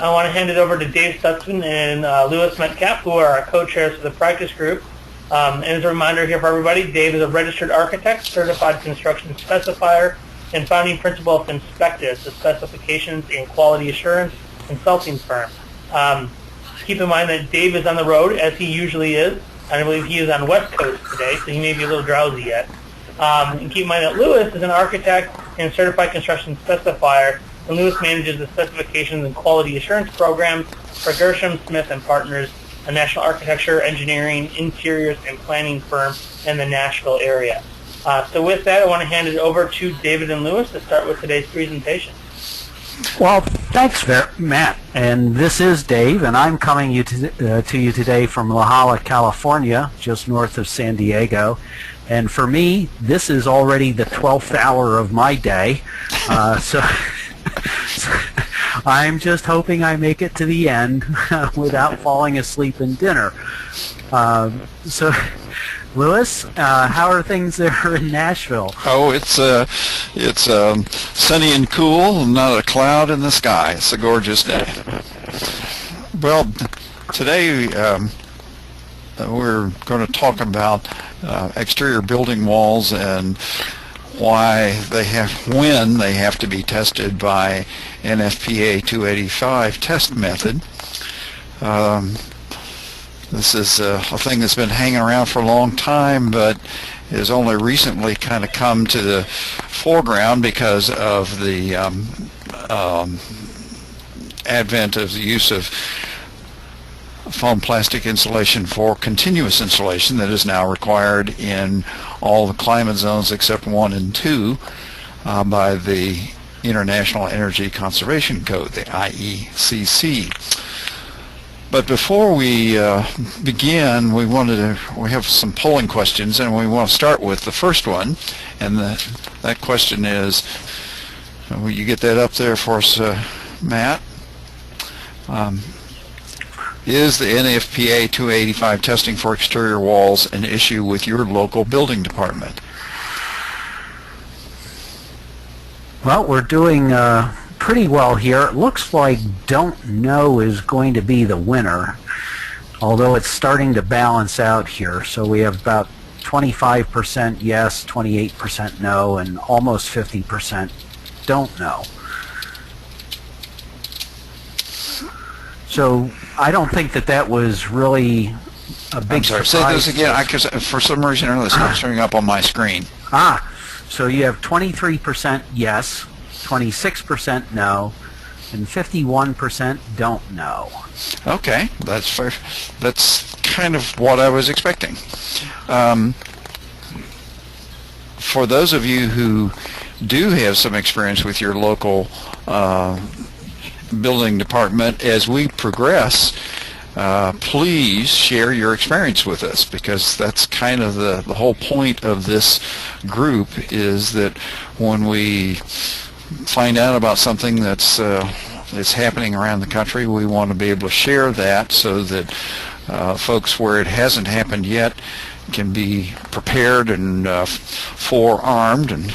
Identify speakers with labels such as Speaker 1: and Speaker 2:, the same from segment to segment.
Speaker 1: I want to hand it over to Dave Stutzman and Louis Metcalf, who are our co-chairs of the practice group. And as a reminder here for everybody, Dave is a registered architect, certified construction specifier, and founding principal of Inspectus, the specifications and quality assurance consulting firm. Keep in mind that Dave is on the road, as he usually is. I believe he is on West Coast today, so he may be a little drowsy yet. And keep in mind that Louis is an architect and certified construction specifier, and Louis manages the specifications and quality assurance programs for Gershom, Smith & Partners, a national architecture, engineering, interiors, and planning firm in the Nashville area. So with that, I want to hand it over to David and Louis to start with today's presentation.
Speaker 2: Well, thanks, Matt. And this is Dave, and I'm coming to you today from La Jolla, California, just north of San Diego. And for me, this is already the 12th hour of my day. So I'm just hoping I make it to the end without falling asleep in dinner. So, Louis, how are things there in Nashville?
Speaker 3: Oh, it's sunny and cool, not a cloud in the sky. It's a gorgeous day. Well, today we're going to talk about exterior building walls and when they have to be tested by NFPA 285 test method. This is a thing that's been hanging around for a long time, but has only recently kind of come to the foreground because of the advent of the use of foam plastic insulation for continuous insulation that is now required in all the climate zones except 1 and 2 by the International Energy Conservation Code, the IECC. But before we begin, we have some polling questions, and we want to start with the first one, and that question is, will you get that up there for us, Matt? Is the NFPA 285 testing for exterior walls an issue with your local building department?
Speaker 2: Well, we're doing pretty well here. It looks like don't know is going to be the winner, although it's starting to balance out here. So we have about 25% yes, 28% no, and almost 50% don't know. So I don't think that was really a big surprise.
Speaker 3: Say this again, because for some reason or another it's not showing up on my screen.
Speaker 2: So you have 23% yes, 26% no, and 51% don't know.
Speaker 3: Okay, that's fair. That's kind of what I was expecting. For those of you who do have some experience with your local building department, as we progress, please share your experience with us, because that's kind of the whole point of this group, is that when we find out about something that's happening around the country, we want to be able to share that so that folks where it hasn't happened yet can be prepared and forearmed and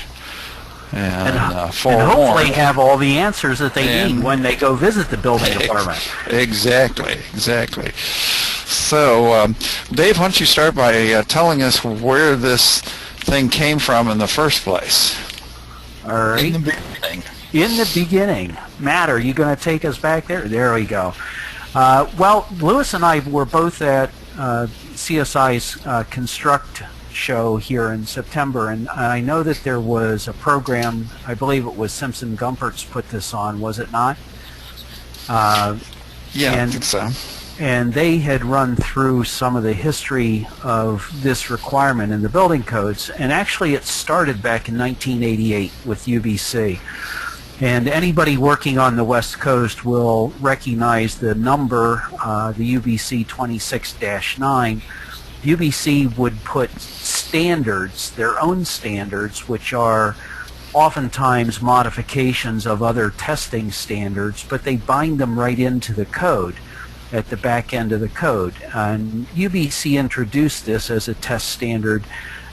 Speaker 2: hopefully have all the answers that they need when they go visit the building department.
Speaker 3: Exactly. So, Dave, why don't you start by telling us where this thing came from in the first place?
Speaker 2: All right.
Speaker 3: In the beginning.
Speaker 2: Matt, are you going to take us back there? There we go. Well, Louis and I were both at CSI's Construct show here in September, and I know that there was a program, I believe it was Simpson Gumpertz put this on, was it not?
Speaker 3: I think so.
Speaker 2: And they had run through some of the history of this requirement in the building codes, and actually it started back in 1988 with UBC. And anybody working on the West Coast will recognize the number, the UBC 26-9. UBC would put standards, their own standards, which are oftentimes modifications of other testing standards, but they bind them right into the code at the back end of the code. And UBC introduced this as a test standard,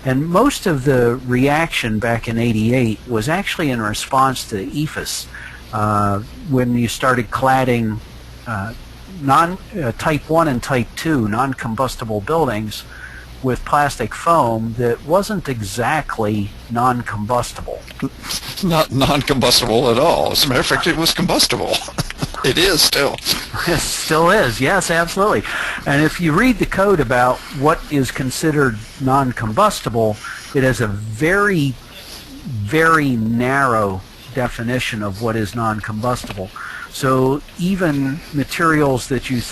Speaker 2: and most of the reaction back in '88 was actually in response to EFIS. When you started cladding Type 1 and Type 2 non-combustible buildings with plastic foam that wasn't exactly non-combustible.
Speaker 3: Not non-combustible at all. As a matter of fact, it was combustible. It is still.
Speaker 2: It still is, yes, absolutely. And if you read the code about what is considered non-combustible, it has a very, very narrow definition of what is non-combustible. So even materials that you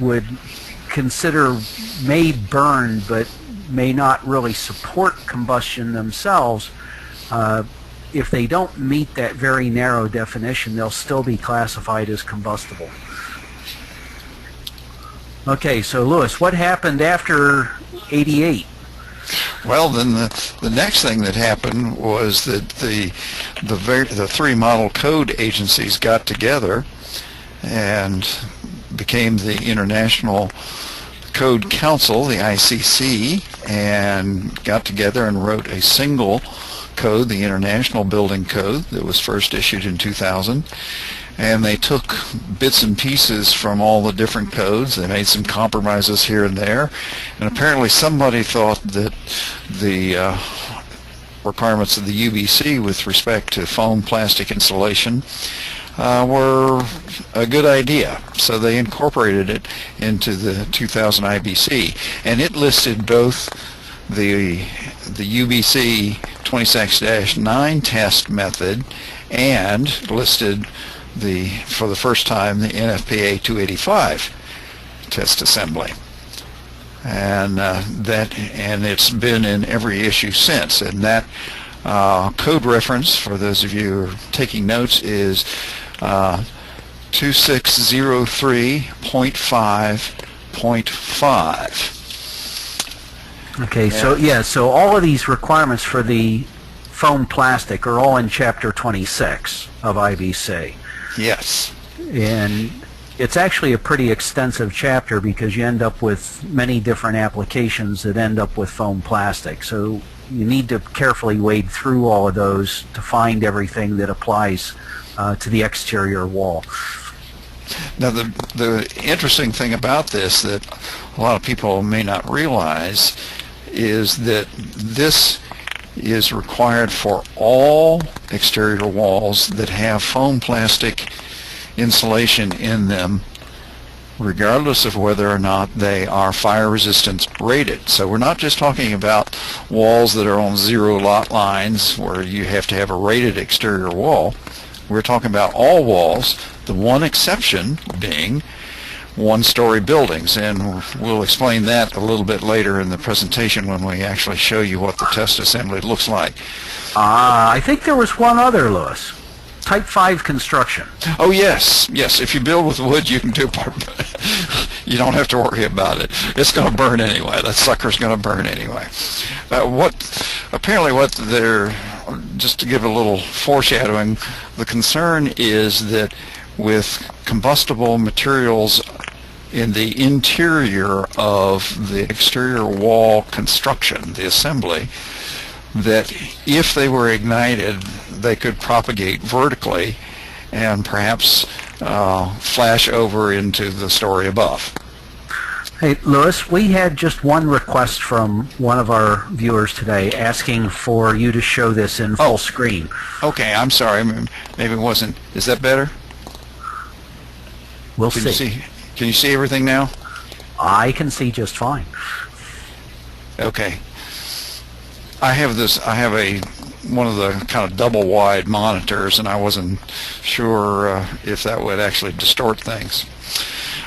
Speaker 2: would consider may burn but may not really support combustion themselves, if they don't meet that very narrow definition, they'll still be classified as combustible. Okay, so Lewis, what happened after 88?
Speaker 3: Well, then the next thing that happened was that the three model code agencies got together and became the International Code Council, the ICC, and got together and wrote a single code, the International Building Code, that was first issued in 2000. And they took bits and pieces from all the different codes. They made some compromises here and there. And apparently somebody thought that the requirements of the UBC with respect to foam plastic insulation were a good idea. So they incorporated it into the 2000 IBC. And it listed both the UBC 26-9 test method and listed for the first time the NFPA 285 test assembly, and it's been in every issue since. And that code reference, for those of you who are taking notes, is 2603.5.5.
Speaker 2: Okay, so all of these requirements for the foam plastic are all in Chapter 26 of IBC.
Speaker 3: Yes.
Speaker 2: And it's actually a pretty extensive chapter because you end up with many different applications that end up with foam plastic. So you need to carefully wade through all of those to find everything that applies to the exterior wall.
Speaker 3: Now, the interesting thing about this that a lot of people may not realize is that this is required for all exterior walls that have foam plastic insulation in them, regardless of whether or not they are fire resistance rated. So we're not just talking about walls that are on zero lot lines where you have to have a rated exterior wall. We're talking about all walls, the one exception being one-story buildings, and we'll explain that a little bit later in the presentation when we actually show you what the test assembly looks like.
Speaker 2: I think there was one other, Lewis. Type 5 construction.
Speaker 3: Oh, yes. If you build with wood, you can do you don't have to worry about it. It's going to burn anyway. That sucker's going to burn anyway. Just to give a little foreshadowing, the concern is that with combustible materials in the interior of the exterior wall construction, the assembly, that if they were ignited, they could propagate vertically and perhaps flash over into the story above.
Speaker 2: Hey, Lewis, we had just one request from one of our viewers today asking for you to show this in full screen.
Speaker 3: Okay, I'm sorry. Maybe it wasn't. Is that better?
Speaker 2: We'll see.
Speaker 3: Can you see everything now?
Speaker 2: I can see just fine.
Speaker 3: Okay. I have one of the kind of double wide monitors, and I wasn't sure if that would actually distort things.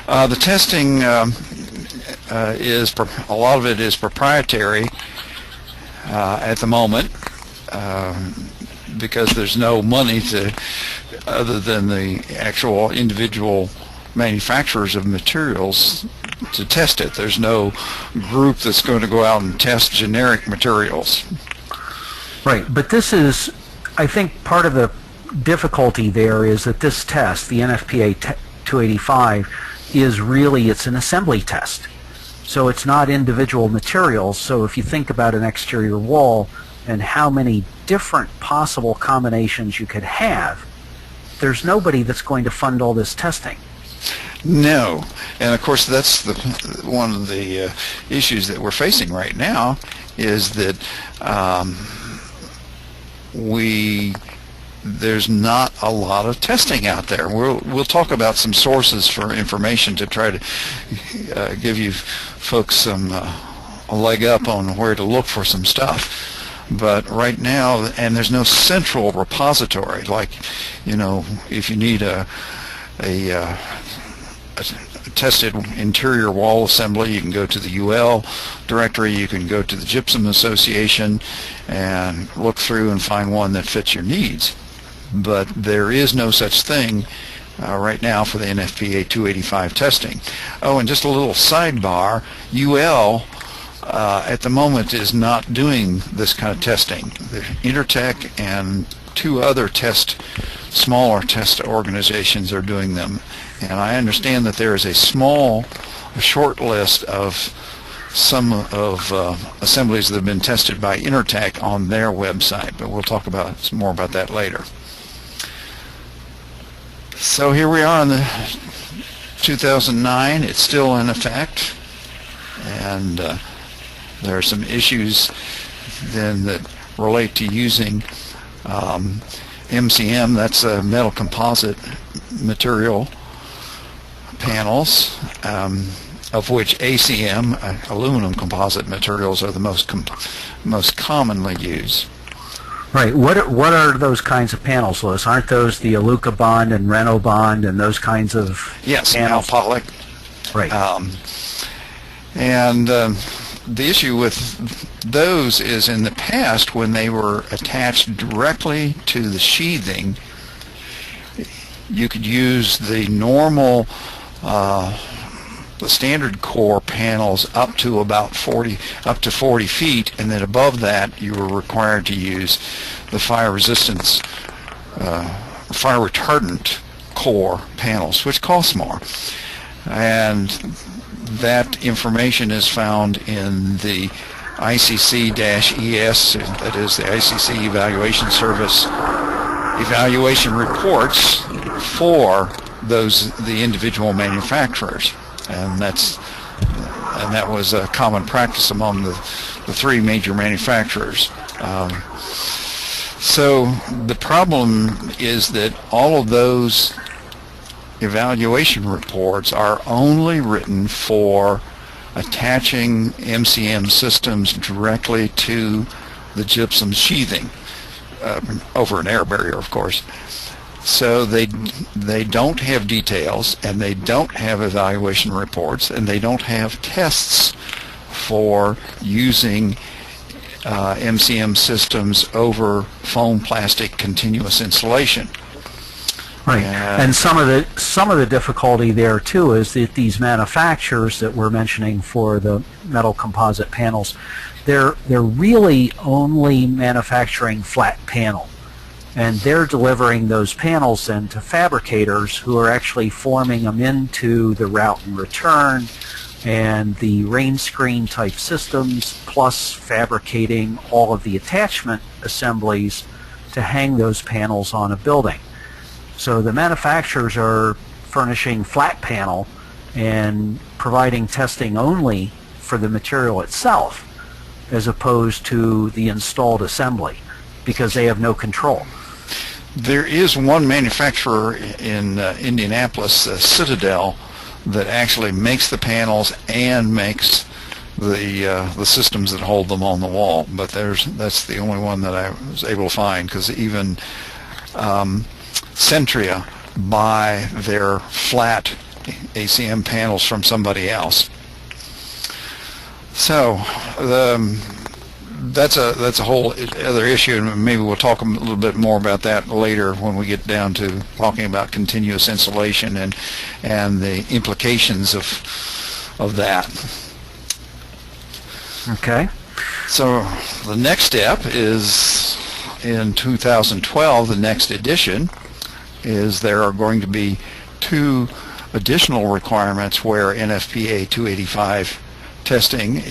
Speaker 3: The testing a lot of it is proprietary at the moment because there's no money other than the actual individual manufacturers of materials to test it. There's no group that's going to go out and test generic materials.
Speaker 2: Right, but this is, I think part of the difficulty there is that this test, the NFPA 285, it's an assembly test. So it's not individual materials. So if you think about an exterior wall and how many different possible combinations you could have, there's nobody that's going to fund all this testing.
Speaker 3: No, and of course that's one of the issues that we're facing right now is that there's not a lot of testing out there. We'll talk about some sources for information to try to give you folks some a leg up on where to look for some stuff. But right now, and there's no central repository, like, you know, if you need a tested interior wall assembly, you can go to the UL directory, you can go to the Gypsum Association and look through and find one that fits your needs. But there is no such thing right now for the NFPA 285 testing. Oh, and just a little sidebar, UL at the moment is not doing this kind of testing. The Intertech and two other smaller test organizations are doing them. And I understand that there is a short list of some of assemblies that have been tested by Intertech on their website, but we'll talk about more about that later. So here we are in the 2009. It's still in effect, and there are some issues then that relate to using MCM. That's a metal composite material panels, of which ACM, aluminum composite materials, are the most commonly used.
Speaker 2: Right. What are those kinds of panels, Louis? Aren't those the Aluca bond and Reno bond and those kinds of
Speaker 3: yes,
Speaker 2: panels?
Speaker 3: Alpolic.
Speaker 2: Right.
Speaker 3: And the issue with those is in the past, when they were attached directly to the sheathing, you could use the normal the standard core panels up to about 40 feet, and then above that you were required to use the fire resistance fire retardant core panels, which cost more. And that information is found in the ICC-ES, that is the ICC Evaluation Service evaluation reports for the individual manufacturers, and that was a common practice among the three major manufacturers. So the problem is that all of those evaluation reports are only written for attaching MCM systems directly to the gypsum sheathing, over an air barrier, of course. So they don't have details, and they don't have evaluation reports, and they don't have tests for using MCM systems over foam plastic continuous insulation.
Speaker 2: Right, and some of the difficulty there too is that these manufacturers that we're mentioning for the metal composite panels, they're really only manufacturing flat panel, and they're delivering those panels then to fabricators who are actually forming them into the route and return and the rain screen type systems, plus fabricating all of the attachment assemblies to hang those panels on a building. So the manufacturers are furnishing flat panel and providing testing only for the material itself, as opposed to the installed assembly, because they have no control.
Speaker 3: There is one manufacturer in Indianapolis, Citadel, that actually makes the panels and makes the systems that hold them on the wall. But that's the only one that I was able to find, because even Centria buy their flat ACM panels from somebody else. So that's a whole other issue, and maybe we'll talk a little bit more about that later when we get down to talking about continuous insulation and the implications of that.
Speaker 2: Okay.
Speaker 3: So the next step is in 2012, the next edition, is there are going to be two additional requirements where NFPA 285 testing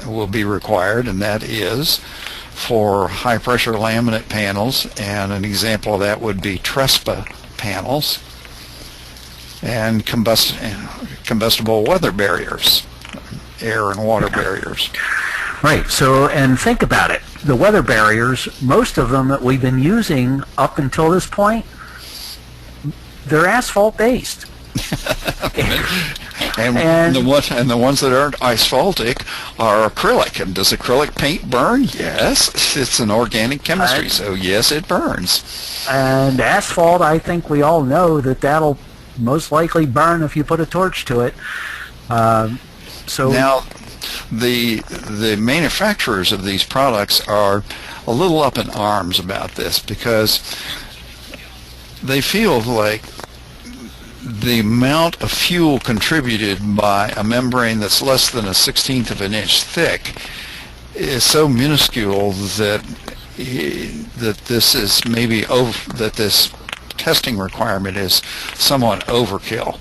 Speaker 3: will be required, and that is for high pressure laminate panels, and an example of that would be Trespa panels. and combustible weather barriers, air and water barriers.
Speaker 2: Right. So, and think about it. The weather barriers, most of them that we've been using up until this point, they're asphalt based.
Speaker 3: And the ones that aren't asphaltic are acrylic. And does acrylic paint burn? Yes. It's an organic chemistry, so yes, it burns.
Speaker 2: And asphalt, I think we all know that that'll most likely burn if you put a torch to it. So
Speaker 3: now, the manufacturers of these products are a little up in arms about this because they feel like the amount of fuel contributed by a membrane that's less than 1/16 of an inch thick is so minuscule that this is maybe that this testing requirement is somewhat overkill.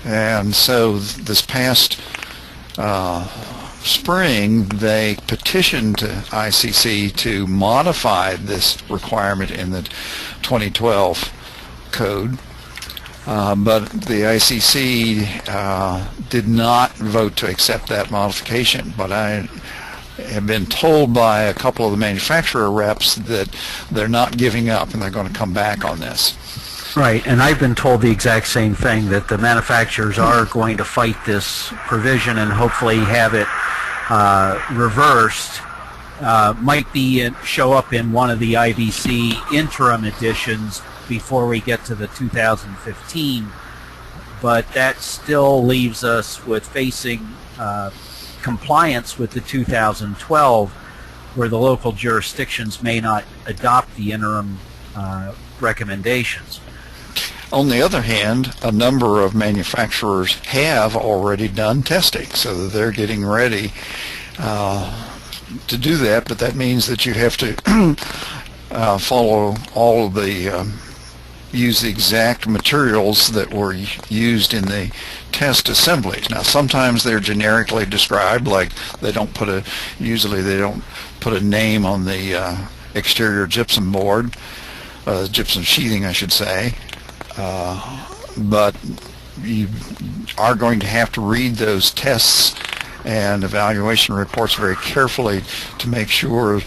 Speaker 3: And so this past spring, they petitioned to ICC to modify this requirement in the 2012 code. But the ICC did not vote to accept that modification. But I have been told by a couple of the manufacturer reps that they're not giving up and they're going to come back on this.
Speaker 2: right, and I've been told the exact same thing, that the manufacturers are going to fight this provision and hopefully have it reversed. Might show up in one of the IBC interim editions before we get to the 2015, but that still leaves us with facing compliance with the 2012, where the local jurisdictions may not adopt the interim recommendations.
Speaker 3: On the other hand, a number of manufacturers have already done testing, so that they're getting ready to do that, but that means that you have to follow all of the use the exact materials that were used in the test assemblies. Now, sometimes they're generically described, like usually they don't put a name on the exterior gypsum board, gypsum sheathing, I should say, but you are going to have to read those tests and evaluation reports very carefully to make sure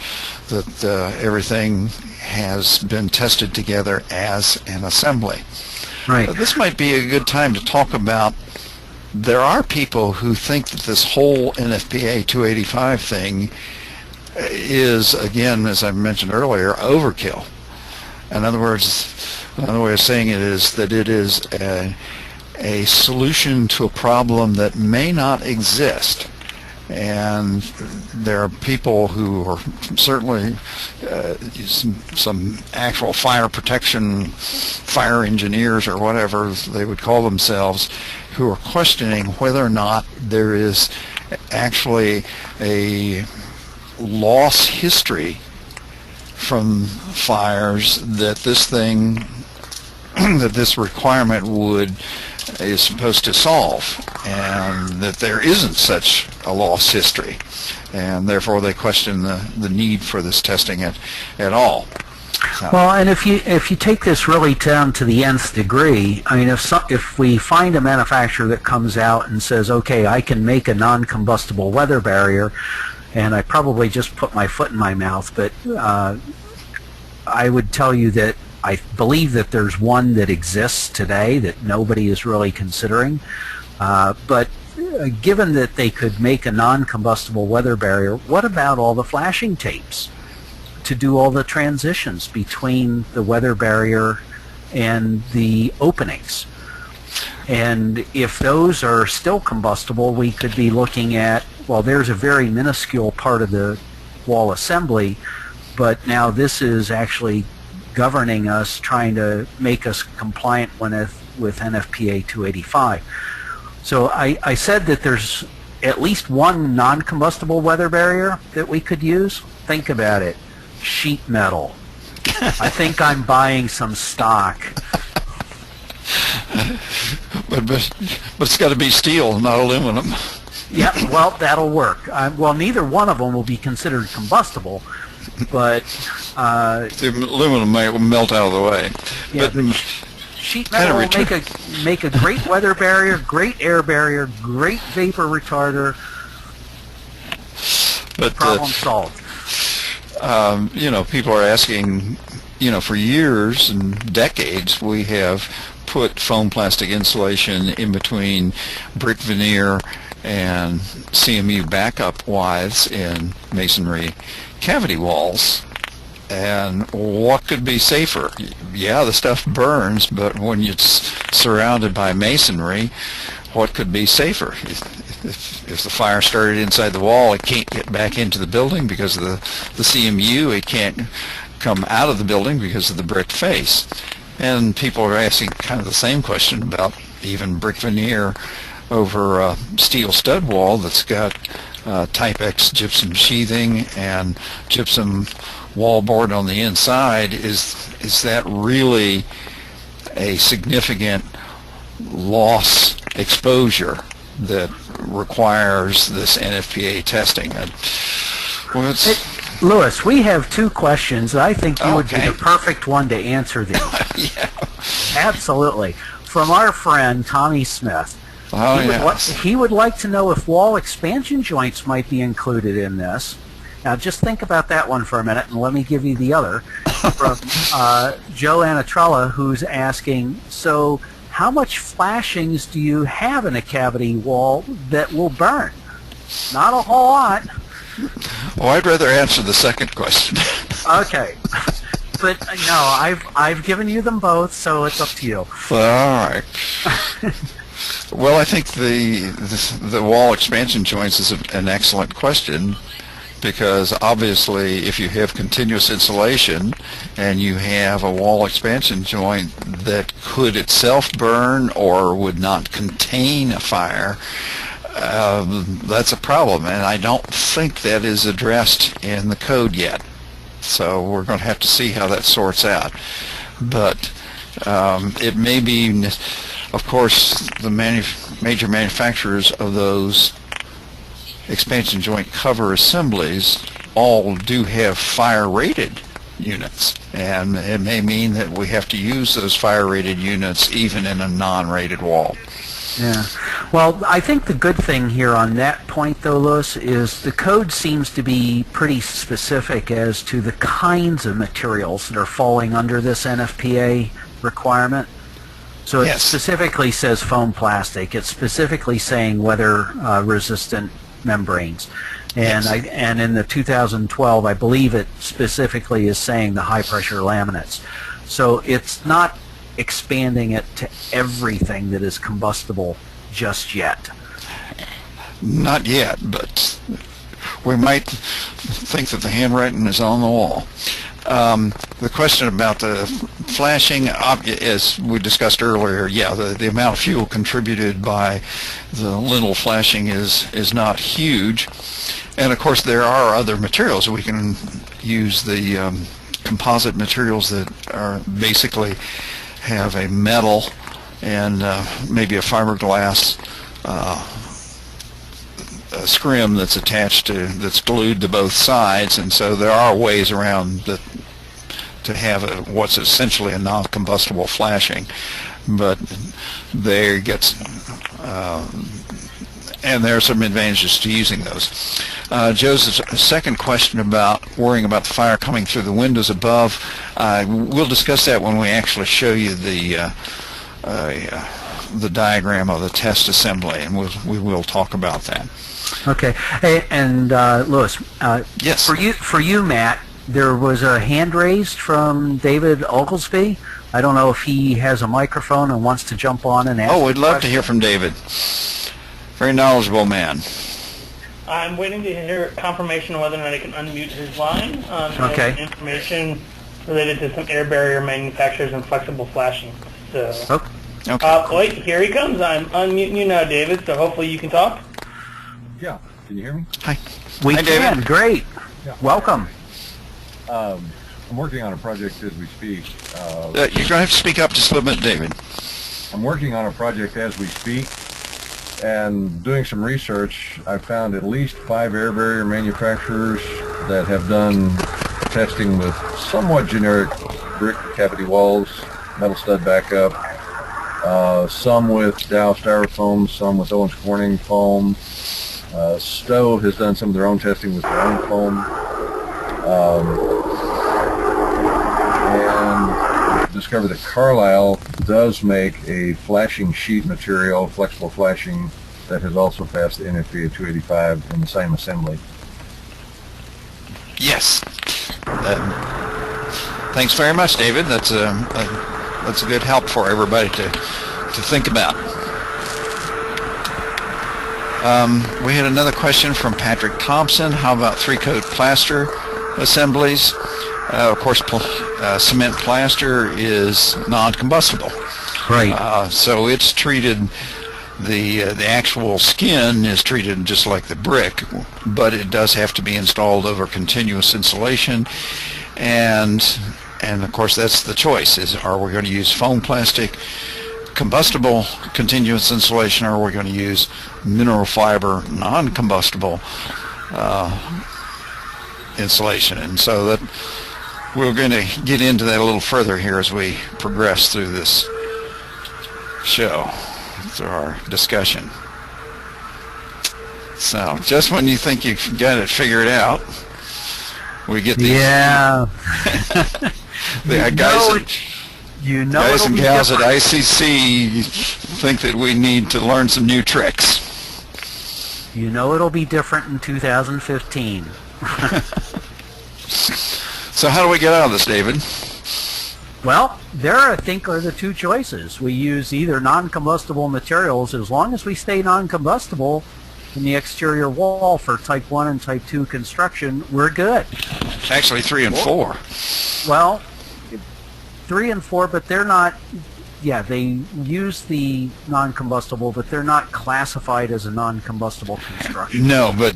Speaker 3: that everything has been tested together as an assembly.
Speaker 2: Right.
Speaker 3: This might be a good time to talk about, there are people who think that this whole NFPA 285 thing is, again, as I mentioned earlier, overkill. In other words, another way of saying it is that it is a solution to a problem that may not exist. And there are people who are certainly some actual fire protection, fire engineers or whatever they would call themselves, who are questioning whether or not there is actually a loss history from fires that this thing, that this requirement is supposed to solve, and that there isn't such a loss history, and therefore they question the need for this testing at all. So.
Speaker 2: Well, and if you take this really down to the nth degree, I mean, if we find a manufacturer that comes out and says, okay, I can make a non-combustible weather barrier, and I probably just put my foot in my mouth, but I would tell you that I believe that there's one that exists today that nobody is really considering, but given that they could make a non-combustible weather barrier, what about all the flashing tapes to do all the transitions between the weather barrier and the openings? And if those are still combustible, we could be looking at, well, there's a very minuscule part of the wall assembly, but now this is actually governing us, trying to make us compliant with NFPA 285. So I said that there's at least one non-combustible weather barrier that we could use. Think about it. Sheet metal. I think I'm buying some stock.
Speaker 3: But it's got to be steel, not aluminum.
Speaker 2: Yeah, well, that'll work. Well, neither one of them will be considered combustible, but
Speaker 3: the aluminum might melt out of the way.
Speaker 2: Yeah,
Speaker 3: but
Speaker 2: sheet metal will make a great weather barrier, great air barrier, great vapor retarder.
Speaker 3: But
Speaker 2: problem solved.
Speaker 3: People are asking, for years and decades we have put foam plastic insulation in between brick veneer and CMU backup withes in masonry cavity walls. And what could be safer? Yeah, the stuff burns, but when it's surrounded by masonry, what could be safer? If the fire started inside the wall, it can't get back into the building because of the CMU. It can't come out of the building because of the brick face. And people are asking kind of the same question about even brick veneer over a steel stud wall that's got Type X gypsum sheathing and gypsum wallboard on the inside. Is that really a significant loss exposure that requires this NFPA testing?
Speaker 2: Louis, we have two questions. I think you would be the perfect one to answer these.
Speaker 3: Yeah.
Speaker 2: Absolutely. From our friend Tommy Smith.
Speaker 3: Yes.
Speaker 2: He would like to know if wall expansion joints might be included in this. Now, just think about that one for a minute, and let me give you the other. From Joe Anatrella, who's asking, so how much flashings do you have in a cavity wall that will burn? Not a whole lot.
Speaker 3: Well, I'd rather answer the second question.
Speaker 2: Okay. But no, I've given you them both, so it's up to you.
Speaker 3: All right. Well, I think the wall expansion joints is an excellent question, because obviously if you have continuous insulation and you have a wall expansion joint that could itself burn or would not contain a fire, that's a problem, and I don't think that is addressed in the code yet. So we're going to have to see how that sorts out. But it may be, of course, the major manufacturers of those expansion joint cover assemblies all do have fire-rated units, and it may mean that we have to use those fire-rated units even in a non-rated wall.
Speaker 2: Yeah. Well, I think the good thing here on that point, though, Louis, is the code seems to be pretty specific as to the kinds of materials that are falling under this NFPA requirement. So it specifically says foam plastic. It's specifically saying weather-resistant membranes. And and in the 2012, I believe it specifically is saying the high-pressure laminates. So it's not expanding it to everything that is combustible just yet.
Speaker 3: Not yet, but we might think that the handwriting is on the wall. The question about the flashing, as we discussed earlier, the amount of fuel contributed by the lintel flashing is not huge. And of course there are other materials. We can use the composite materials that are basically have a metal and maybe a fiberglass scrim that's attached to, that's glued to both sides, and so there are ways around that to have what's essentially a non-combustible flashing, but there gets and there are some advantages to using those. Joe's second question about worrying about the fire coming through the windows above, we'll discuss that when we actually show you the diagram of the test assembly, and we will talk about that.
Speaker 2: Okay. Hey, and Louis,
Speaker 3: yes.
Speaker 2: For you, Matt, there was a hand raised from David Oglesby. I don't know if he has a microphone and wants to jump on and ask.
Speaker 3: Oh, we'd love to hear from David. Very knowledgeable man.
Speaker 1: I'm waiting to hear confirmation whether or not I can unmute his line.
Speaker 2: Okay.
Speaker 1: Information related to some air barrier manufacturers and flexible flashing. So,
Speaker 3: okay.
Speaker 1: Wait, here he comes. I'm unmuting you now, David, so hopefully you can talk.
Speaker 4: Yeah. Can you hear me?
Speaker 3: Hi.
Speaker 2: We
Speaker 3: Hi,
Speaker 2: can.
Speaker 3: David.
Speaker 2: Great.
Speaker 4: Yeah.
Speaker 2: Welcome.
Speaker 4: I'm working on a project as we speak.
Speaker 3: You're going to have to speak up just a little bit, David.
Speaker 4: I'm working on a project as we speak, and doing some research, I found at least 5 air barrier manufacturers that have done testing with somewhat generic brick cavity walls, metal stud backup, some with Dow styrofoam, some with Owens Corning foam. Stowe has done some of their own testing with their own foam. And discovered that Carlisle does make a flashing sheet material, flexible flashing, that has also passed the NFPA 285 in the same assembly.
Speaker 3: Yes. Thanks very much, David. That's a good help for everybody to think about. We had another question from Patrick Thompson. How about three-coat plaster assemblies? Of course, cement plaster is non-combustible.
Speaker 2: Right.
Speaker 3: So it's treated, the actual skin is treated just like the brick, but it does have to be installed over continuous insulation. And of course, that's the choice, is are we going to use foam plastic, combustible continuous insulation, or are we going to use mineral fiber non-combustible insulation? And so that we're going to get into that a little further here as we progress through this show, through our discussion. So just when you think you've got it figured out, we get these.
Speaker 2: Yeah.
Speaker 3: The guys and gals at ICC think that we need to learn some new tricks.
Speaker 2: You know it'll be different in 2015.
Speaker 3: So how do we get out of this, David?
Speaker 2: Well, there I think are the two choices. We use either non-combustible materials. As long as we stay non-combustible in the exterior wall for type 1 and type 2 construction, we're good.
Speaker 3: Actually 3 and 4.
Speaker 2: Well, 3 and 4, but they're not, yeah, they use the non-combustible, but they're not classified as a non-combustible construction.
Speaker 3: No, but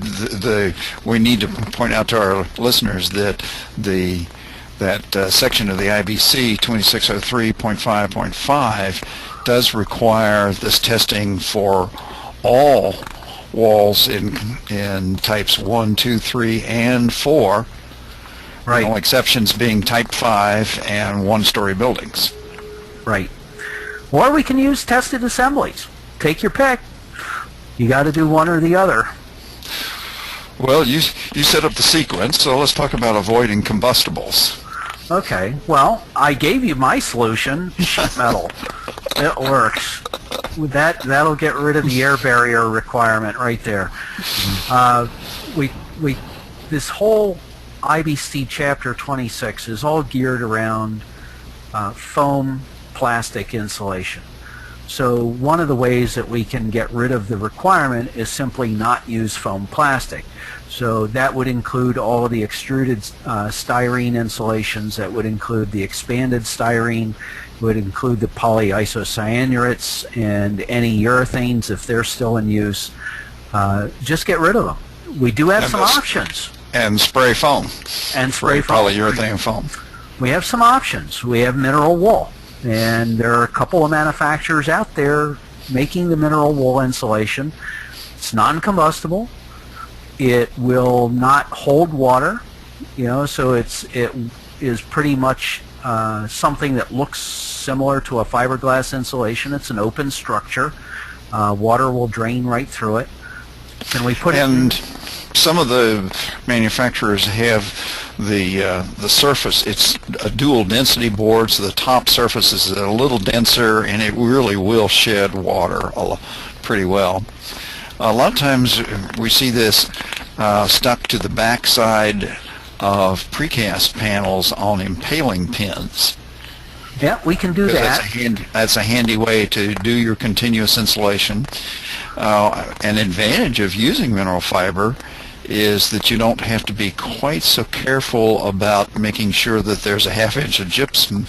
Speaker 3: we need to point out to our listeners that that section of the IBC 2603.5.5 does require this testing for all walls in types 1, 2, 3, and 4.
Speaker 2: Right.
Speaker 3: The only exceptions being type 5 and one-story buildings.
Speaker 2: Right. Or we can use tested assemblies. Take your pick. You got to do one or the other.
Speaker 3: Well, you set up the sequence, so let's talk about avoiding combustibles.
Speaker 2: Okay. Well, I gave you my solution, sheet metal. It works. With that'll get rid of the air barrier requirement right there. This whole IBC Chapter 26 is all geared around foam plastic insulation. So one of the ways that we can get rid of the requirement is simply not use foam plastic. So that would include all of the extruded styrene insulations, that would include the expanded styrene, would include the polyisocyanurates and any urethanes if they're still in use. Just get rid of them. We do have some options.
Speaker 3: And spray foam.
Speaker 2: And spray foam.
Speaker 3: Polyurethane foam.
Speaker 2: We have some options. We have mineral wool. And there are a couple of manufacturers out there making the mineral wool insulation. It's non-combustible. It will not hold water, so it is pretty much something that looks similar to a fiberglass insulation. It's an open structure. Water will drain right through it. Can we put
Speaker 3: and some of the manufacturers have the surface. It's a dual density board, so the top surface is a little denser, and it really will shed water pretty well. A lot of times we see this stuck to the back side of precast panels on impaling pins.
Speaker 2: Yeah, we can do that.
Speaker 3: That's a handy way to do your continuous insulation. An advantage of using mineral fiber is that you don't have to be quite so careful about making sure that there's a half-inch of gypsum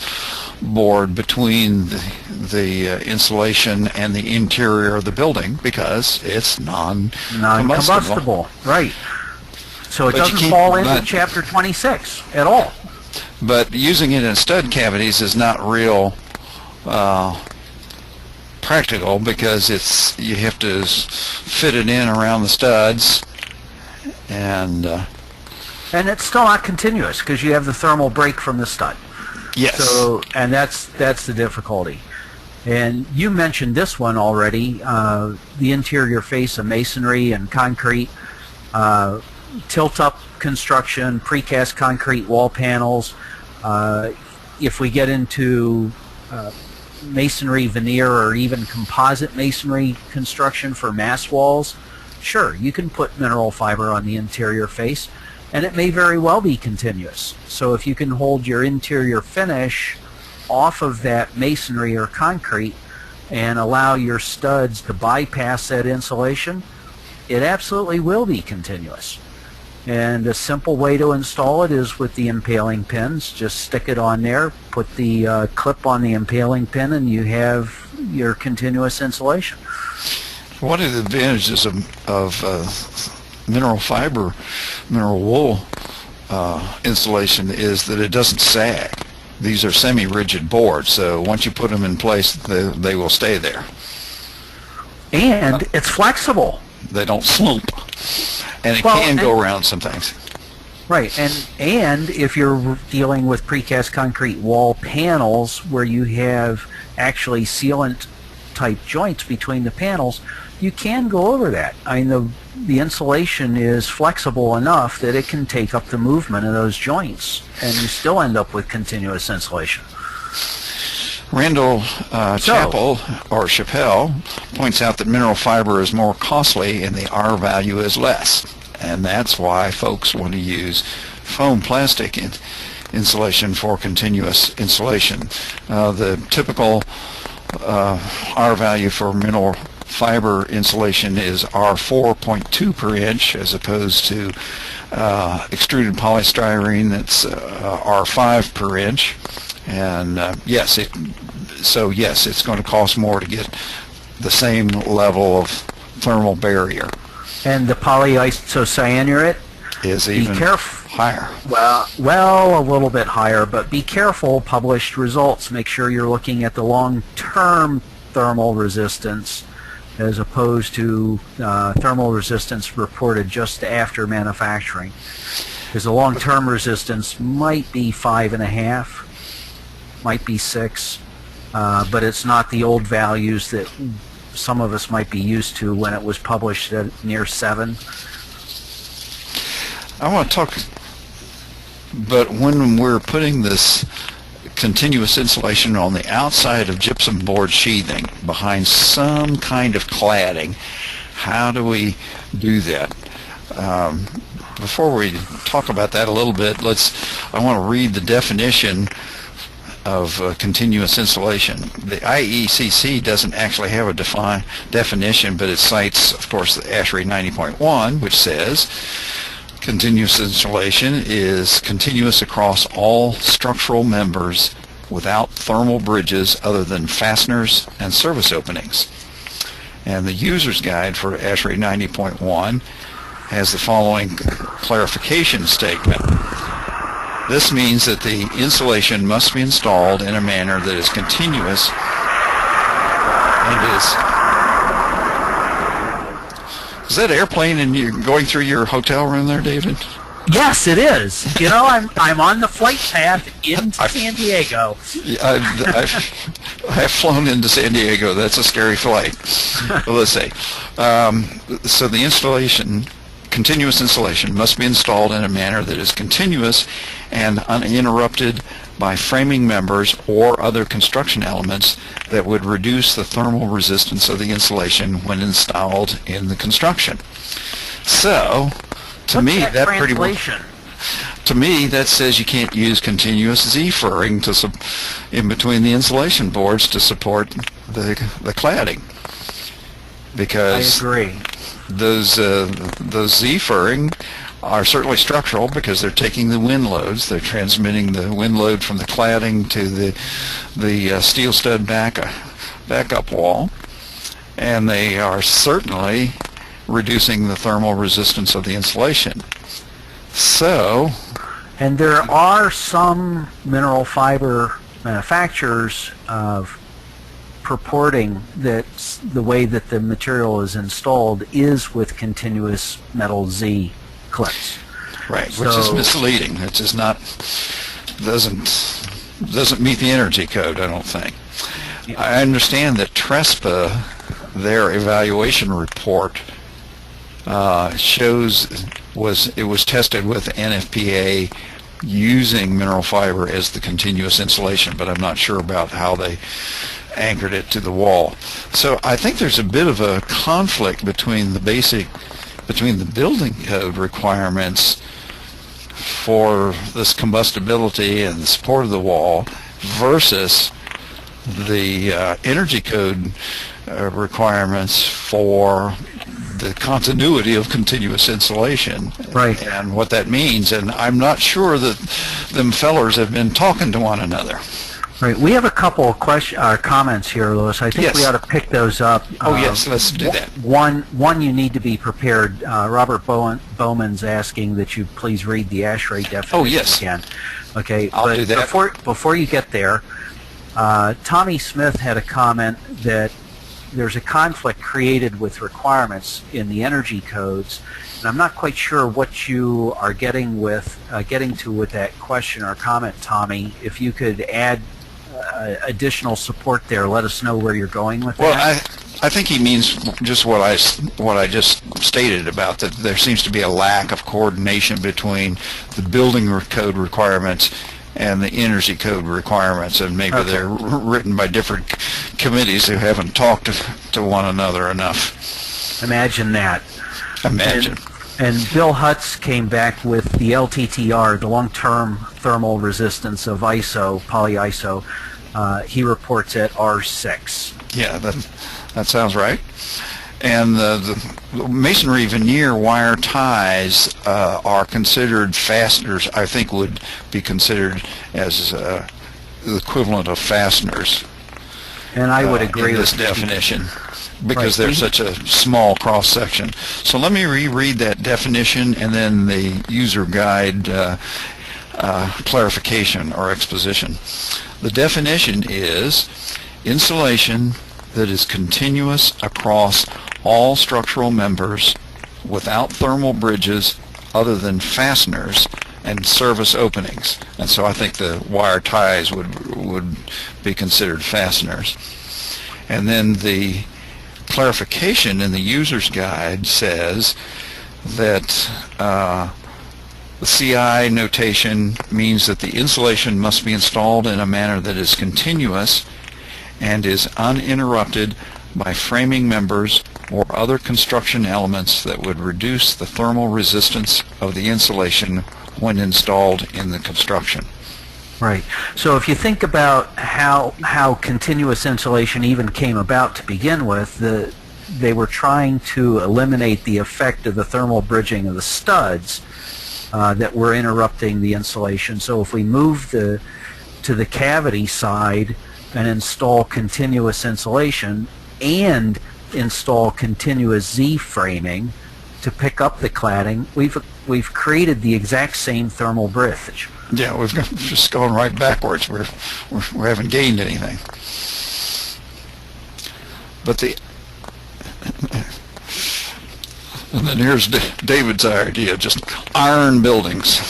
Speaker 3: board between the insulation and the interior of the building, because it's non-combustible.
Speaker 2: Right. So it doesn't fall into Chapter 26 at all.
Speaker 3: But using it in stud cavities is not real practical, because you have to fit it in around the studs, and
Speaker 2: it's still not continuous because you have the thermal break from the stud.
Speaker 3: Yes.
Speaker 2: So, and that's the difficulty. And you mentioned this one already, the interior face of masonry and concrete, tilt-up construction, precast concrete wall panels. If we get into masonry veneer or even composite masonry construction for mass walls, sure, you can put mineral fiber on the interior face, and it may very well be continuous. So if you can hold your interior finish off of that masonry or concrete and allow your studs to bypass that insulation, it absolutely will be continuous. And a simple way to install it is with the impaling pins. Just stick it on there, put the clip on the impaling pin, and you have your continuous insulation.
Speaker 3: One of the advantages of mineral fiber, mineral wool insulation is that it doesn't sag. These are semi-rigid boards, so once you put them in place, they will stay there.
Speaker 2: And it's flexible.
Speaker 3: They don't slump. And it can go around sometimes.
Speaker 2: Right, and if you're dealing with precast concrete wall panels where you have actually sealant type joints between the panels, you can go over that. I mean, the insulation is flexible enough that it can take up the movement of those joints, and you still end up with continuous insulation.
Speaker 3: Randall Chappell points out that mineral fiber is more costly and the R value is less, and that's why folks want to use foam plastic insulation for continuous insulation. The typical R value for mineral fiber insulation is R4.2 per inch, as opposed to extruded polystyrene that's R5 per inch. And yes, it's going to cost more to get the same level of thermal barrier.
Speaker 2: And the polyisocyanurate
Speaker 3: is even higher.
Speaker 2: Well, a little bit higher, but be careful. Published results. Make sure you're looking at the long-term thermal resistance as opposed to thermal resistance reported just after manufacturing. Because the long-term resistance might be 5.5. might be 6, but it's not the old values that some of us might be used to when it was published at near 7.
Speaker 3: I want to talk, but when we're putting this continuous insulation on the outside of gypsum board sheathing behind some kind of cladding, how do we do that? Before we talk about that a little bit, I want to read the definition of continuous insulation. The IECC doesn't actually have a definition, but it cites, of course, the ASHRAE 90.1, which says continuous insulation is continuous across all structural members without thermal bridges other than fasteners and service openings. And the user's guide for ASHRAE 90.1 has the following clarification statement. This means that the insulation must be installed in a manner that is continuous and is that airplane and you're going through your hotel room there, David?
Speaker 2: Yes, it is. You know, I'm on the flight path into San Diego.
Speaker 3: I've flown into San Diego. That's a scary flight. Well, let's see. So the continuous insulation must be installed in a manner that is continuous and uninterrupted by framing members or other construction elements that would reduce the thermal resistance of the insulation when installed in the construction. So, to me, that pretty much, to me, that says you can't use continuous Z-furring in between the insulation boards to support the cladding, because
Speaker 2: I agree.
Speaker 3: Those Z-furring are certainly structural because they're taking the wind loads. They're transmitting the wind load from the cladding to the steel stud backup wall, and they are certainly reducing the thermal resistance of the insulation. So,
Speaker 2: and there are some mineral fiber manufacturers purporting that the way that the material is installed is with continuous metal Z clips.
Speaker 3: Right, which is misleading. It doesn't meet the energy code, I don't think. I understand that TRESPA, their evaluation report, shows it was tested with NFPA using mineral fiber as the continuous insulation, but I'm not sure about how they anchored it to the wall. So I think there's a bit of a conflict between the building code requirements for this combustibility and the support of the wall versus the energy code requirements for the continuity of continuous insulation,
Speaker 2: Right.
Speaker 3: and what that means. And I'm not sure that them fellers have been talking to one another.
Speaker 2: Right. We have a couple of comments here, Louis. I think
Speaker 3: Yes.
Speaker 2: we ought to pick those up.
Speaker 3: Oh, yes, let's do that.
Speaker 2: One, you need to be prepared. Robert Bowman's asking that you please read the ASHRAE definition
Speaker 3: Oh, yes.
Speaker 2: again. Okay.
Speaker 3: I'll
Speaker 2: but
Speaker 3: do that.
Speaker 2: Before you get there, Tommy Smith had a comment that there's a conflict created with requirements in the energy codes, and I'm not quite sure what you are getting to with that question or comment, Tommy. If you could add additional support there, let us know where you're going with
Speaker 3: Well,
Speaker 2: that.
Speaker 3: I think he means just what I just stated about that there seems to be a lack of coordination between the building code requirements and the energy code requirements, and maybe
Speaker 2: Okay.
Speaker 3: they're written by different committees who haven't talked to one another enough.
Speaker 2: Imagine that.
Speaker 3: Imagine.
Speaker 2: And Bill Hutz came back with the LTTR, the long-term thermal resistance of polyiso. He reports at R6.
Speaker 3: Yeah, that sounds right. And the masonry veneer wire ties are considered fasteners. I think would be considered as the equivalent of fasteners.
Speaker 2: And I would agree
Speaker 3: in this
Speaker 2: with you.
Speaker 3: definition, because
Speaker 2: Right.
Speaker 3: they're such a small cross section. So let me reread that definition and then the user guide clarification or exposition. The definition is insulation that is continuous across all structural members without thermal bridges other than fasteners and service openings. And so I think the wire ties would be considered fasteners. And then the clarification in the user's guide says that the CI notation means that the insulation must be installed in a manner that is continuous and is uninterrupted by framing members or other construction elements that would reduce the thermal resistance of the insulation when installed in the construction.
Speaker 2: Right. So if you think about how continuous insulation even came about to begin with, they were trying to eliminate the effect of the thermal bridging of the studs that were interrupting the insulation. So if we move to the cavity side and install continuous insulation and install continuous Z framing to pick up the cladding, we've created the exact same thermal bridge.
Speaker 3: Yeah, we've just gone right backwards. We haven't gained anything. But and then here's David's idea, just iron buildings.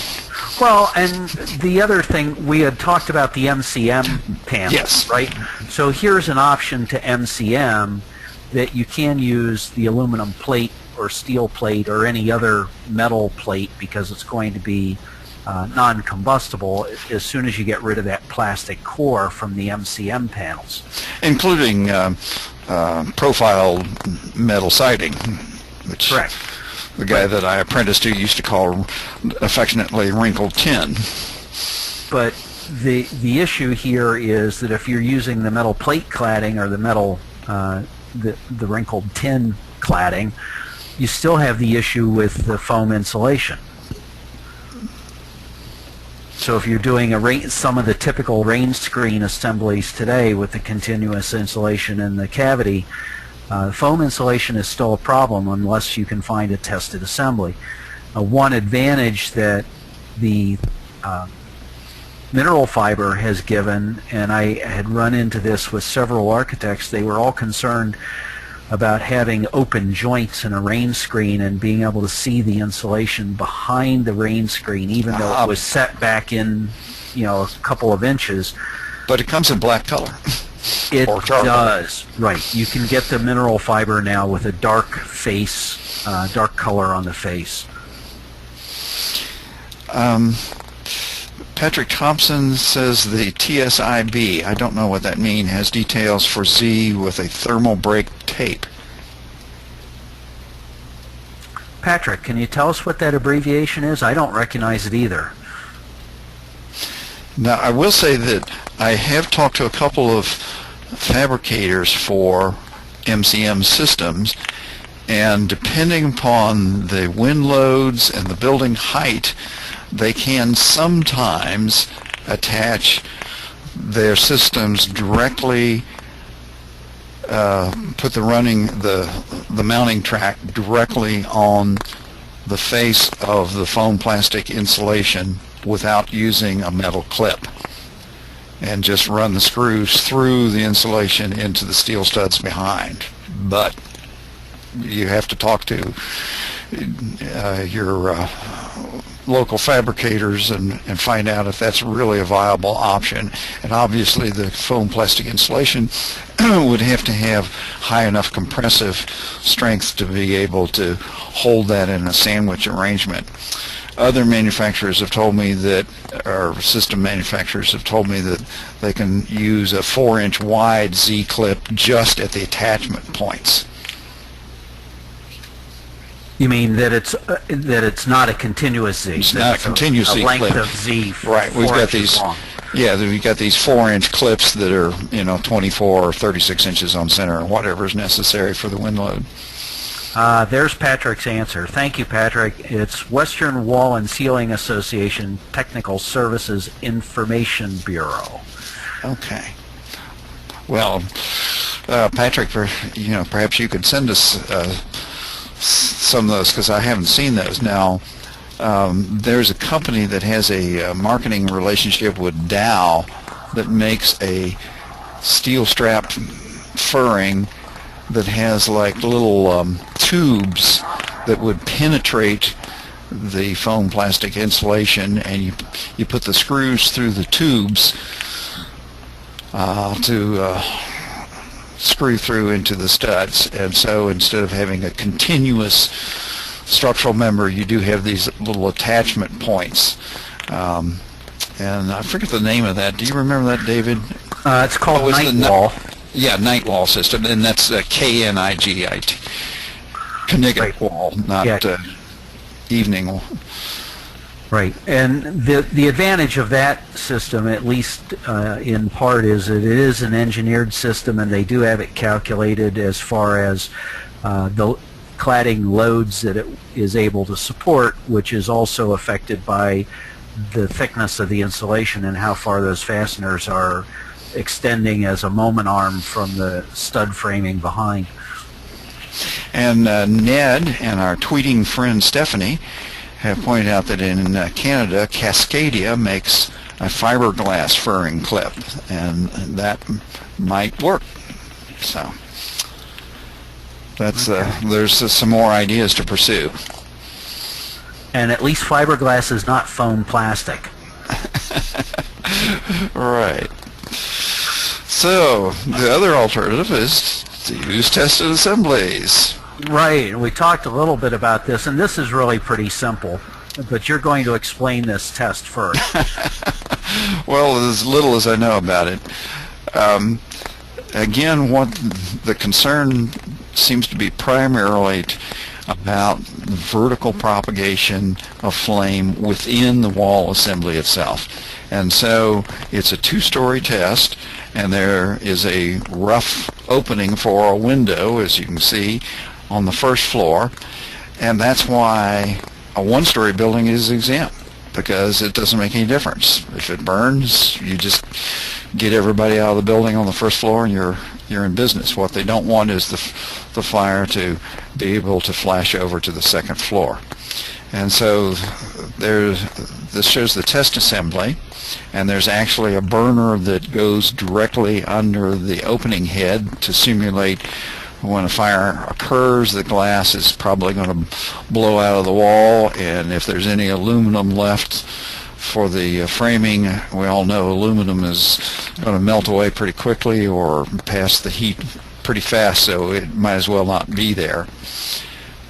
Speaker 2: Well, and the other thing, we had talked about the MCM panels,
Speaker 3: Yes.
Speaker 2: right? So here's an option to MCM that you can use the aluminum plate or steel plate or any other metal plate because it's going to be non-combustible as soon as you get rid of that plastic core from the MCM panels.
Speaker 3: Including profile metal siding, which
Speaker 2: Correct.
Speaker 3: the guy that I apprenticed to used to call affectionately wrinkled tin.
Speaker 2: But the issue here is that if you're using the metal plate cladding or the metal the wrinkled tin cladding, you still have the issue with the foam insulation. So if you're doing some of the typical rain screen assemblies today with the continuous insulation in the cavity, foam insulation is still a problem unless you can find a tested assembly. One advantage that the mineral fiber has given, and I had run into this with several architects, they were all concerned about having open joints in a rain screen and being able to see the insulation behind the rain screen, even though it was set back in, a couple of inches.
Speaker 3: But it comes in black color.
Speaker 2: It
Speaker 3: or charcoal.
Speaker 2: does, right. You can get the mineral fiber now with a dark face, dark color on the face.
Speaker 3: Patrick Thompson says the TSIB, I don't know what that means, has details for Z with a thermal break tape.
Speaker 2: Patrick, can you tell us what that abbreviation is? I don't recognize it either.
Speaker 3: Now, I will say that I have talked to a couple of fabricators for MCM systems, and depending upon the wind loads and the building height, they can sometimes attach their systems directly, put the mounting track directly on the face of the foam plastic insulation without using a metal clip, and just run the screws through the insulation into the steel studs behind. But you have to talk to your local fabricators and find out if that's really a viable option. And obviously the foam plastic insulation would have to have high enough compressive strength to be able to hold that in a sandwich arrangement. Other manufacturers have told me that, or system manufacturers have told me that they can use a 4-inch wide Z-clip just at the attachment points.
Speaker 2: You mean that it's not a continuous Z?
Speaker 3: It's not a continuous Z
Speaker 2: clip. A length
Speaker 3: clip.
Speaker 2: of Z.
Speaker 3: Right. We've got these.
Speaker 2: Long.
Speaker 3: Yeah, we've got these 4-inch clips that are 24 or 36 inches on center, or whatever is necessary for the wind load.
Speaker 2: There's Patrick's answer. Thank you, Patrick. It's Western Wall and Ceiling Association Technical Services Information Bureau.
Speaker 3: Okay. Well, Patrick, perhaps you could send us some of those, because I haven't seen those. Now, there's a company that has a marketing relationship with Dow that makes a steel strap furring that has like little tubes that would penetrate the foam plastic insulation, and you put the screws through the tubes to screw through into the studs. And so instead of having a continuous structural member, you do have these little attachment points. And I forget the name of that. Do you remember that, David?
Speaker 2: It's called night wall.
Speaker 3: Yeah, night wall system, and that's KNIGIT. Knigget wall, not evening wall.
Speaker 2: Right, and the advantage of that system, at least in part, is that it is an engineered system, and they do have it calculated as far as the cladding loads that it is able to support, which is also affected by the thickness of the insulation and how far those fasteners are extending as a moment arm from the stud framing behind.
Speaker 3: And Ned and our tweeting friend Stephanie have pointed out that in Canada, Cascadia makes a fiberglass furring clip, and that might work. So that's there's some more ideas to pursue.
Speaker 2: And at least fiberglass is not foam plastic.
Speaker 3: Right. So the other alternative is to use tested assemblies.
Speaker 2: Right, and we talked a little bit about this, and this is really pretty simple, but you're going to explain this test first.
Speaker 3: Well, as little as I know about it. Again, what the concern seems to be primarily about vertical propagation of flame within the wall assembly itself. And so it's a two-story test, and there is a rough opening for a window, as you can see, on the first floor, and that's why a one-story building is exempt, because it doesn't make any difference. If it burns, you just get everybody out of the building on the first floor and you're in business. What they don't want is the fire to be able to flash over to the second floor. And so this shows the test assembly, and there's actually a burner that goes directly under the opening head to simulate when a fire occurs, the glass is probably going to blow out of the wall, and if there's any aluminum left For the framing, we all know aluminum is going to melt away pretty quickly or pass the heat pretty fast, so it might as well not be there.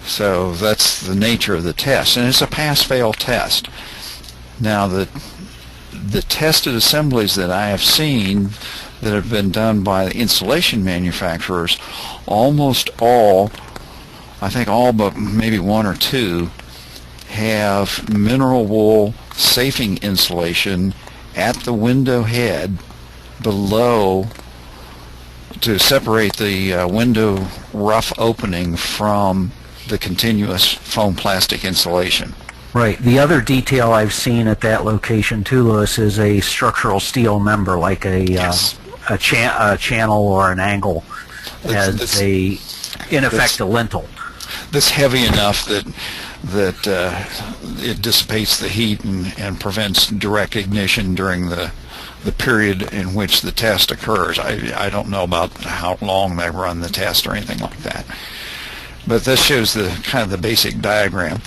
Speaker 3: So that's the nature of the test, and it's a pass-fail test. Now, the tested assemblies that I have seen that have been done by the insulation manufacturers, almost all, I think all but maybe one or two, have mineral wool safing insulation at the window head below to separate the window rough opening from the continuous foam plastic insulation.
Speaker 2: Right. The other detail I've seen at that location too, Lewis, is a structural steel member, like a channel or an angle, as in effect a lintel.
Speaker 3: That's heavy enough that it dissipates the heat and prevents direct ignition during the period in which the test occurs. I don't know about how long they run the test or anything like that, but this shows the kind of the basic diagram.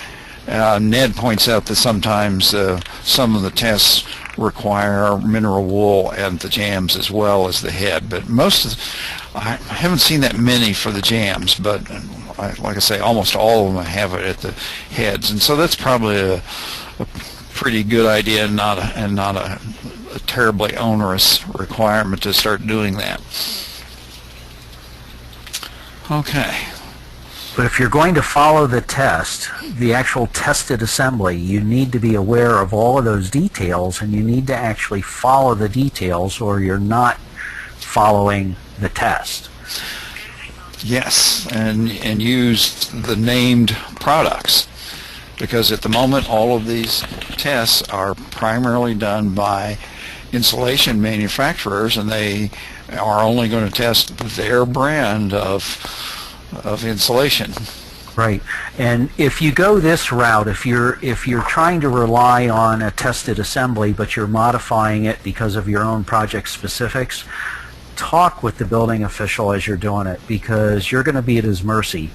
Speaker 3: Ned points out that sometimes some of the tests require mineral wool and the jambs as well as the head, but I haven't seen that many for the jambs, but like I say, almost all of them have it at the heads, and so that's probably a pretty good idea, and not a terribly onerous requirement to start doing that. Okay.
Speaker 2: But if you're going to follow the test, the actual tested assembly, you need to be aware of all of those details, and you need to actually follow the details, or you're not following the test.
Speaker 3: Yes, and use the named products, because at the moment all of these tests are primarily done by insulation manufacturers, and they are only going to test their brand of insulation.
Speaker 2: Right. And if you go this route, if you're trying to rely on a tested assembly but you're modifying it because of your own project specifics, talk with the building official as you're doing it, because you're going to be at his mercy.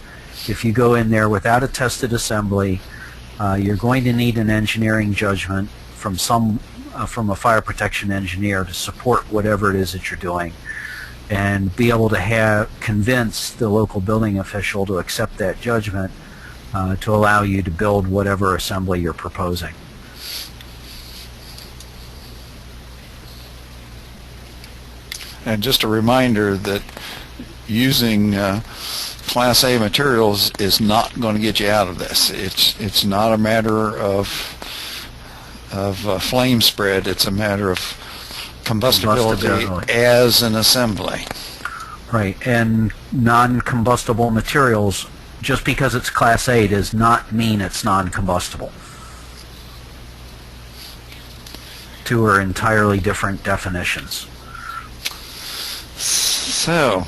Speaker 2: If you go in there without a tested assembly, you're going to need an engineering judgment from a fire protection engineer to support whatever it is that you're doing, and be able to convince the local building official to accept that judgment to allow you to build whatever assembly you're proposing.
Speaker 3: And just a reminder that using Class A materials is not going to get you out of this. It's not a matter of flame spread. It's a matter of combustibility as an assembly.
Speaker 2: Right, and non-combustible materials, just because it's Class A, does not mean it's non-combustible. Two are entirely different definitions.
Speaker 3: So,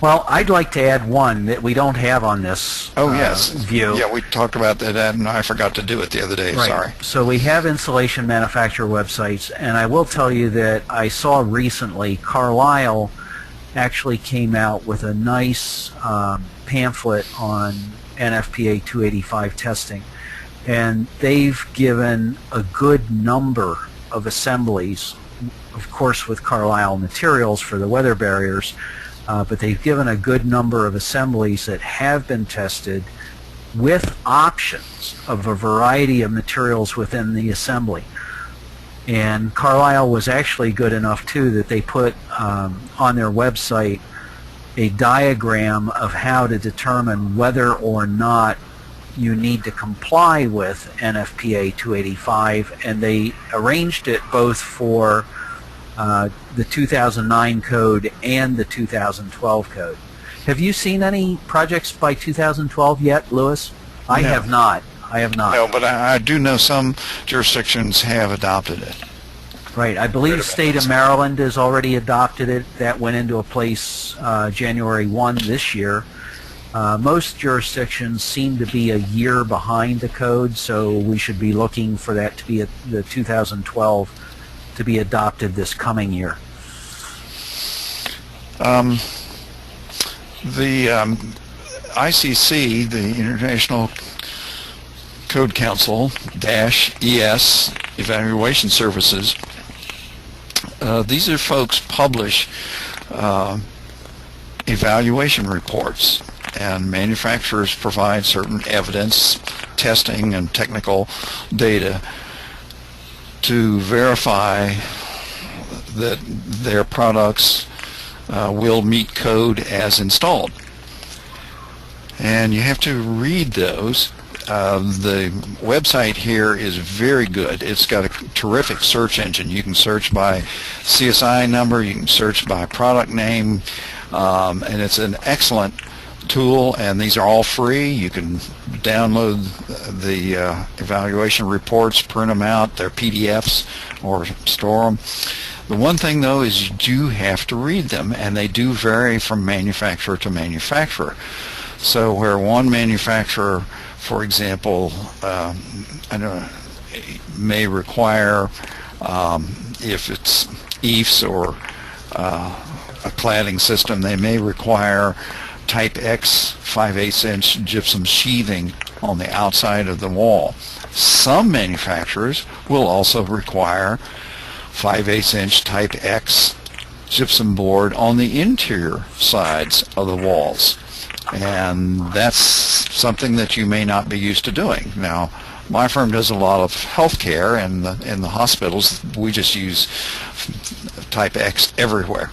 Speaker 2: well, I'd like to add one that we don't have on this view.
Speaker 3: Yeah, we talked about that, and I forgot to do it the other day.
Speaker 2: Right.
Speaker 3: Sorry.
Speaker 2: So we have insulation manufacturer websites, and I will tell you that I saw recently Carlisle actually came out with a nice pamphlet on NFPA 285 testing, and they've given a good number of assemblies, of course with Carlisle materials for the weather barriers, but they've given a good number of assemblies that have been tested with options of a variety of materials within the assembly. And Carlisle was actually good enough too that they put on their website a diagram of how to determine whether or not you need to comply with NFPA 285, and they arranged it both for the 2009 code and the 2012 code. Have you seen any projects by 2012 yet, Lewis?
Speaker 3: No.
Speaker 2: I have not.
Speaker 3: No, but I do know some jurisdictions have adopted it.
Speaker 2: Right. I believe the state of Maryland has already adopted it. That went into place January 1 this year. Most jurisdictions seem to be a year behind the code, so we should be looking for that to be the 2012 to be adopted this coming year.
Speaker 3: The ICC, the International Code Council -ES Evaluation Services. These are folks publish evaluation reports, and manufacturers provide certain evidence, testing, and technical data to verify that their products will meet code as installed. And you have to read those. The website here is very good. It's got a terrific search engine. You can search by CSI number, you can search by product name, and it's an excellent tool, and these are all free. You can download the evaluation reports, print them out, they're PDFs, or store them. The one thing though is you do have to read them, and they do vary from manufacturer to manufacturer. So where one manufacturer, for example, may require, if it's EIFS or a cladding system, they may require type X 5/8 inch gypsum sheathing on the outside of the wall. Some manufacturers will also require 5/8 inch type X gypsum board on the interior sides of the walls. And that's something that you may not be used to doing. Now, my firm does a lot of healthcare, and in the hospitals we just use type X everywhere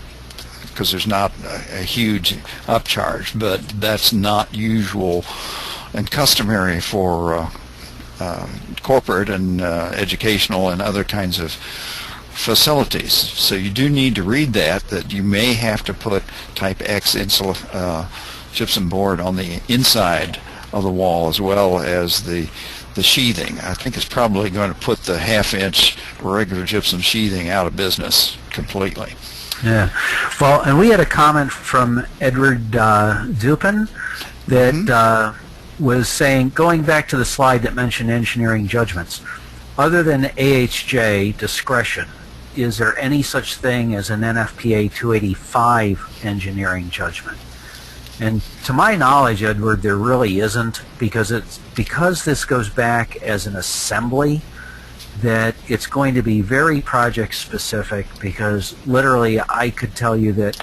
Speaker 3: because there's not a huge upcharge, but that's not usual and customary for corporate and educational and other kinds of facilities. So you do need to read that you may have to put type X gypsum board on the inside of the wall as well as the sheathing. I think it's probably going to put the 1/2 inch regular gypsum sheathing out of business completely.
Speaker 2: Yeah. Well, and we had a comment from Edward Dupin that was saying, going back to the slide that mentioned engineering judgments, other than AHJ discretion, is there any such thing as an NFPA 285 engineering judgment? And to my knowledge, Edward, there really isn't, because this goes back as an assembly, that it's going to be very project specific, because literally I could tell you that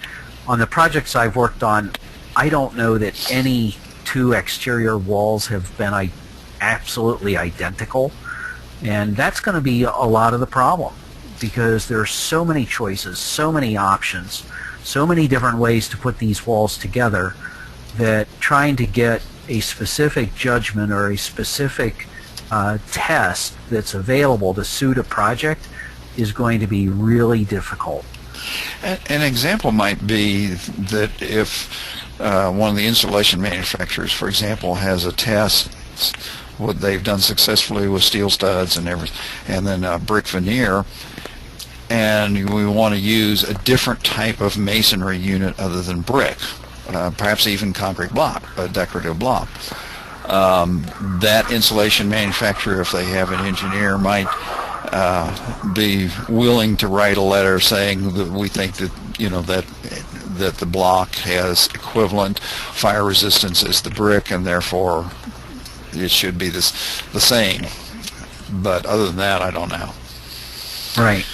Speaker 2: on the projects I've worked on, I don't know that any two exterior walls have been absolutely identical, and that's going to be a lot of the problem, because there are so many choices, so many options, so many different ways to put these walls together, that trying to get a specific judgment or a specific test that's available to suit a project is going to be really difficult.
Speaker 3: An example might be that if one of the insulation manufacturers, for example, has a test, what they've done successfully with steel studs and everything, and then brick veneer, and we want to use a different type of masonry unit other than brick, perhaps even concrete block, a decorative block. That insulation manufacturer, if they have an engineer, might be willing to write a letter saying that we think that, you know, that the block has equivalent fire resistance as the brick, and therefore it should be the same. But other than that, I don't know.
Speaker 2: Right.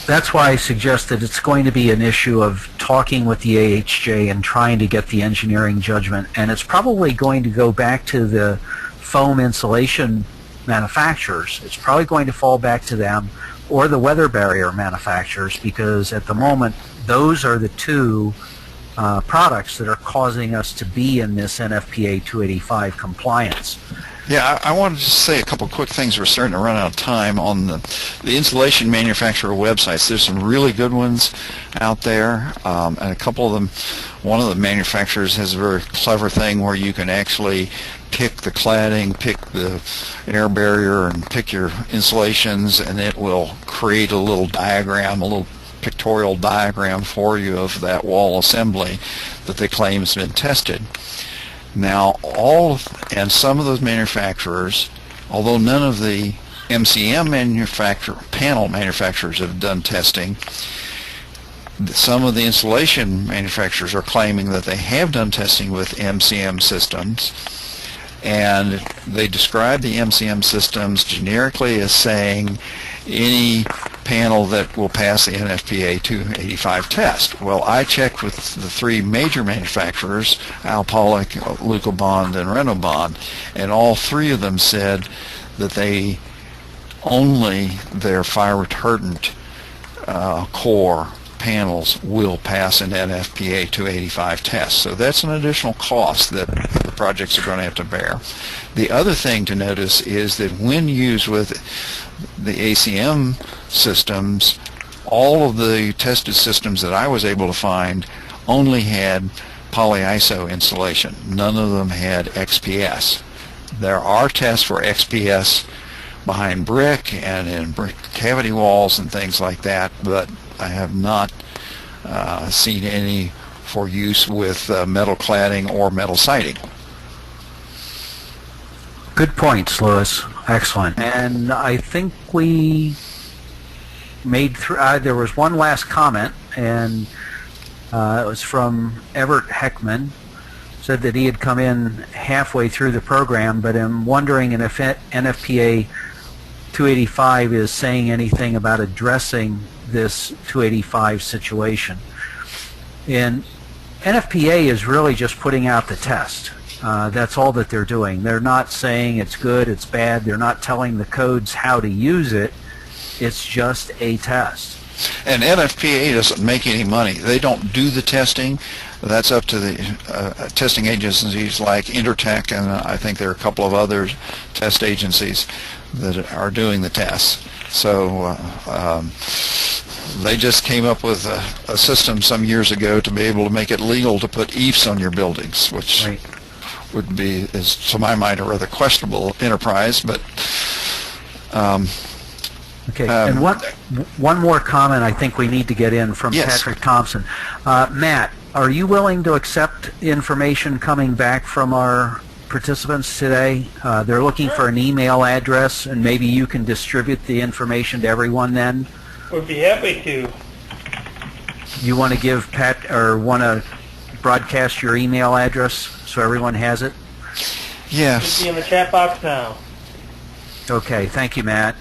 Speaker 2: That's why I suggest that it's going to be an issue of talking with the AHJ and trying to get the engineering judgment, and it's probably going to go back to the foam insulation manufacturers. It's probably going to fall back to them, or the weather barrier manufacturers, because at the moment those are the two products that are causing us to be in this NFPA 285 compliance.
Speaker 3: Yeah, I wanted to say a couple quick things. We're starting to run out of time. On the insulation manufacturer websites, there's some really good ones out there, and a couple of them, one of the manufacturers has a very clever thing where you can actually pick the cladding, pick the air barrier, and pick your insulations, and it will create a little diagram, a little pictorial diagram for you of that wall assembly that they claim has been tested. Now, some of those manufacturers, although none of the MCM panel manufacturers have done testing, some of the insulation manufacturers are claiming that they have done testing with MCM systems, and they describe the MCM systems generically as saying any panel that will pass the NFPA 285 test. Well, I checked with the three major manufacturers, Alpolic, Lucobond, and Renobond, and all three of them said that their fire retardant core panels will pass an NFPA 285 test. So that's an additional cost that the projects are going to have to bear. The other thing to notice is that when used with the ACM systems, all of the tested systems that I was able to find only had polyiso insulation. None of them had XPS. There are tests for XPS behind brick and in brick cavity walls and things like that, but I have not seen any for use with metal cladding or metal siding.
Speaker 2: Good points, Louis. Excellent. And I think we made through. There was one last comment, and it was from Everett Heckman. Said that he had come in halfway through the program, but I'm wondering if NFPA 285 is saying anything about addressing this 285 situation. And NFPA is really just putting out the test. That's all that they're doing. They're not saying it's good, it's bad. They're not telling the codes how to use it. It's just a test.
Speaker 3: And NFPA doesn't make any money. They don't do the testing. That's up to the testing agencies like Intertech, and I think there are a couple of other test agencies that are doing the tests. So they just came up with a system some years ago to be able to make it legal to put EIFs on your buildings, which
Speaker 2: right.
Speaker 3: would be, is to my mind, a rather questionable enterprise. But
Speaker 2: okay, and one more comment I think we need to get in from
Speaker 3: yes.
Speaker 2: Patrick Thompson. Matt, are you willing to accept information coming back from our participants today? They're looking for an email address, and maybe you can distribute the information to everyone then?
Speaker 1: Would be happy to.
Speaker 2: You want to give Pat, or want to broadcast your email address so everyone has it?
Speaker 3: Yes.
Speaker 1: Should be in the chat box now.
Speaker 2: Okay, thank you, Matt.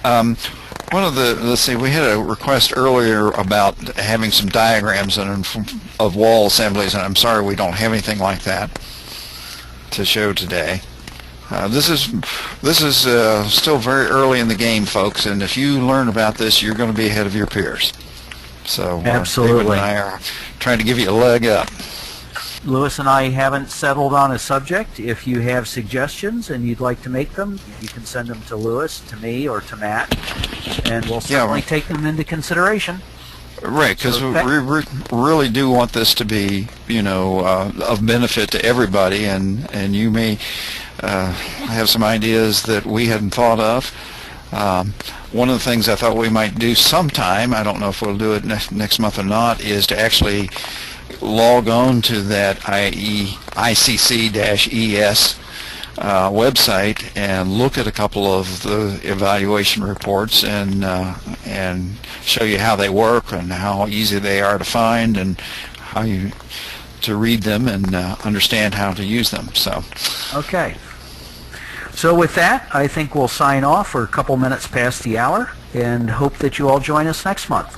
Speaker 3: One of the, let's see, we had a request earlier about having some diagrams of wall assemblies, and I'm sorry we don't have anything like that to show today. This is still very early in the game, folks, and if you learn about this, you're going to be ahead of your peers. So
Speaker 2: absolutely.
Speaker 3: David and I are trying to give you a leg up.
Speaker 2: Louis and I haven't settled on a subject. If you have suggestions and you'd like to make them, you can send them to Louis, to me, or to Matt, and we'll certainly take them into consideration.
Speaker 3: Right, because we really do want this to be, of benefit to everybody, and you may have some ideas that we hadn't thought of. One of the things I thought we might do sometime, I don't know if we'll do it next month or not, is to actually log on to that ICC-ES website and look at a couple of the evaluation reports and show you how they work and how easy they are to find and how to read them and understand how to use them. So
Speaker 2: okay. So with that, I think we'll sign off. We're a couple minutes past the hour, and hope that you all join us next month.